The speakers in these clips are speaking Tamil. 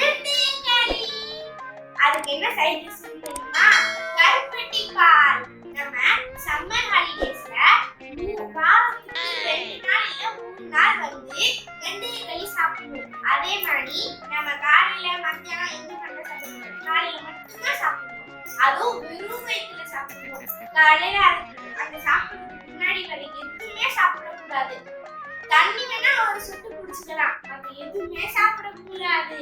வெந்தயக்களி. அதுக்கு என்ன சைட் டிஷ் தெரியுமா? கருப்பட்டி பால். நம்ம சம்மர் ஹாலிடேஸ்ல வாரத்துக்கு 2 நாள் இல்ல 3 நாள் வெந்தயக்களி சாப்பிடுவோம். அதே மாதிரி நம்ம காலையில மத்தியானம் எந்த பண்ண சாப்பிடுவோம்? காலையில மட்டும் தான் சாப்பிடுவோம். அதுவும் வெறும் வயிற்றுல சாப்பிடுவோம். காலையில அந்த சாப்பிடுறதுக்கு முன்னாடி வரைக்கும் எதுவுமே சாப்பிடக்கூடாது. தண்ணி வேணா ஒரு சொட்டு குடிச்சுக்கலாம், அது எதுவுமே சாப்பிடக்கூடாது.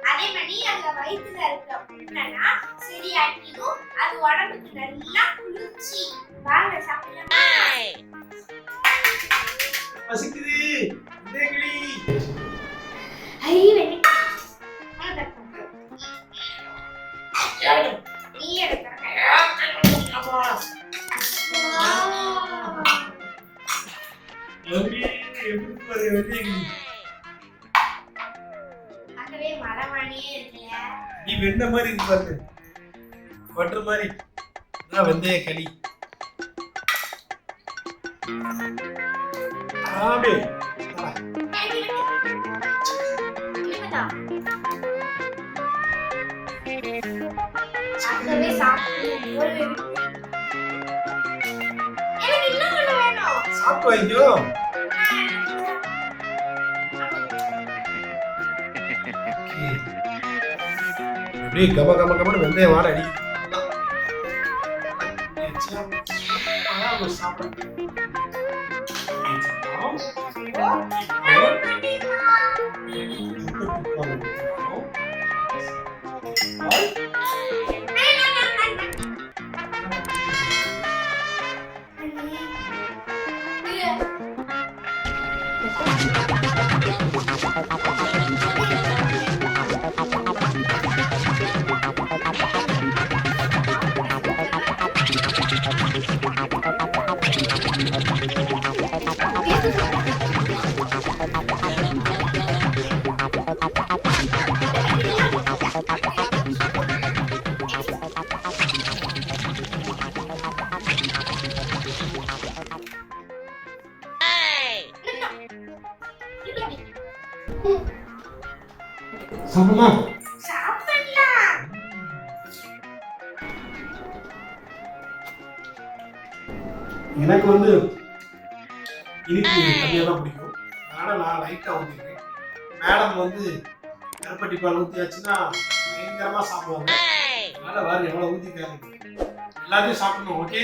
அதே மாதிரி அந்த வயிற்றுல இருக்க புண்ணனா சரியாக்கிடும். அது உடம்புக்கு நல்லா குளிர்ச்சி. வாங்க சாப்பிடலாமா? பசிக்குது. வெந்தயக்களி. ஐ வெண்ணெய். நீ எடுக்க. அப்பா. எப்படி பாரு வெந்தயக்களி. பார்க்கவே மலை மாதிரியே இருக்குல்ல. நீ வெண்ண மாதிரி இருக்கு பாரு. பட்டர் மாதிரி. நான் வெந்தயக்களி. ஆமே. பார்க்கவே சாப்பிட்டு எனக்கு இன்னும் ஒண்ணு வேணும். சாப்பிட்டு வாங்கிக்கோ. அப்படியே கம கம கமன்னு வெந்தயம் வாட அடி. சாப்பிடலாம். சாப்பிடலாம். எனக்கு வந்து இனிப்பு கம்மியாக தான் பிடிக்கும். அதனால் நான் லைட்டாக ஊற்றிருக்கேன். மேடம் வந்து கருப்பட்டி பால் ஊற்றியாச்சுன்னா பயங்கரமாக சாப்பிடுவாங்க. அதனால் வேறு எவ்வளோ ஊற்றிக்காங்க. எல்லாத்தையும் சாப்பிடணும். ஓகே.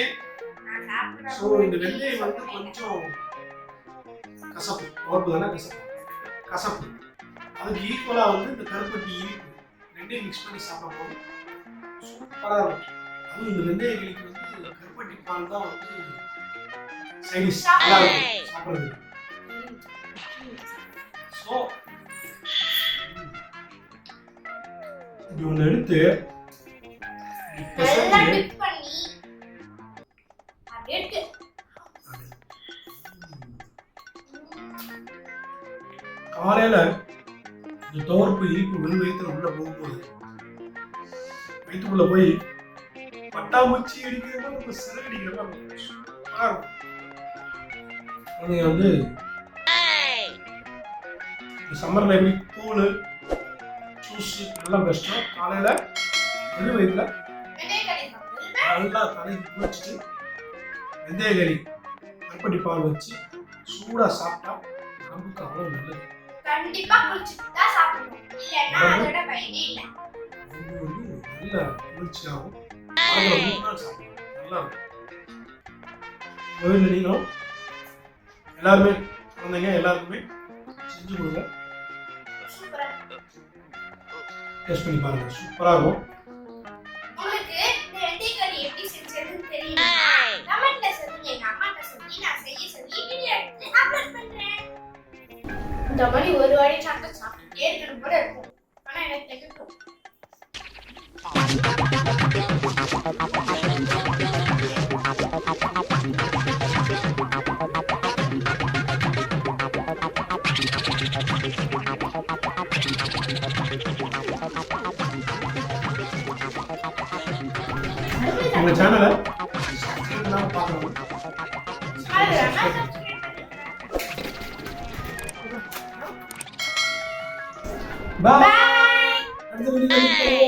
ஸோ இந்த வெந்தயம் வந்து கொஞ்சம் கசப்பு. உரப்பு தானே கசப்பு. கசப்பு அதுக்கு ஈக்குவலாக வந்து இந்த கருப்பட்டி இனிப்பு ரெண்டையும் மிக்ஸ் பண்ணி சாப்பிடும்போது சூப்பராக இருக்கும். அதுவும் இந்த வெந்தயக்களிக்கு வந்து கருப்பட்டி பால் தான் வந்து சைடிஷ் நல்லா இருக்கும் சாப்பிட்றது. ஸோ இப்படி ஒன்று எடுத்து காலையில இந்த துவர்ப்பு இனிப்பு வெறும் வயிற்றுல உள்ள போகும்போது வயிற்றுக்குள்ள போய் பட்டாம்பூச்சி அடிக்கிற மாதிரி நம்ம சிறகடிக்கிற மாதிரி நீங்க வந்து சம்மர்ல எப்படி கூழ் ஜூஸ் எல்லாம் பெஸ்டோ காலையில வெறும் வயிற்றுல நல்லா தலைக்கு குளிச்சுட்டு வெந்தயக்களி கருப்பட்டி பால் வச்சு சூடா சாப்பிட்டா உடம்புக்கு அவ்வளவு நல்லது. கண்டிப்பா குளிச்சுட்டு தான் சாப்பிடணும். இல்லன்னா அதோட பயனே இல்ல. நல்ல குளிர்ச்சியாகும். வாரத்துல 3 நாள் சாப்பிடணும். நல்லா இருக்கும். கோயில்ல நீங்களும் எல்லாருமே குழந்தைங்க எல்லாருக்குமே செஞ்சு கொடுங்க. சூப்பரா டேஸ்ட் பண்ணி பாருங்க. சூப்பரா இருக்கும். உங்களுக்கு இந்த வெந்தயக்களி எப்படி செஞ்சதுன்னு தெரியுமா? கமெண்ட்ல சொல்லுங்க. எங்க அம்மாட்ட சொல்லி நான் செய்ய சொல்லி வீடியோ எடுத்து அப்லோட் பண்றேன். இந்த மாதிரி ஒரு வாட்டி சாப்பிட்டுட்டே இருக்கணும் போல இருக்கும். ஆனா எனக்கு தெரியும். நம்ம சேனலை பார்க்கணும். Bye. Bye. அடுத்த வீடியோ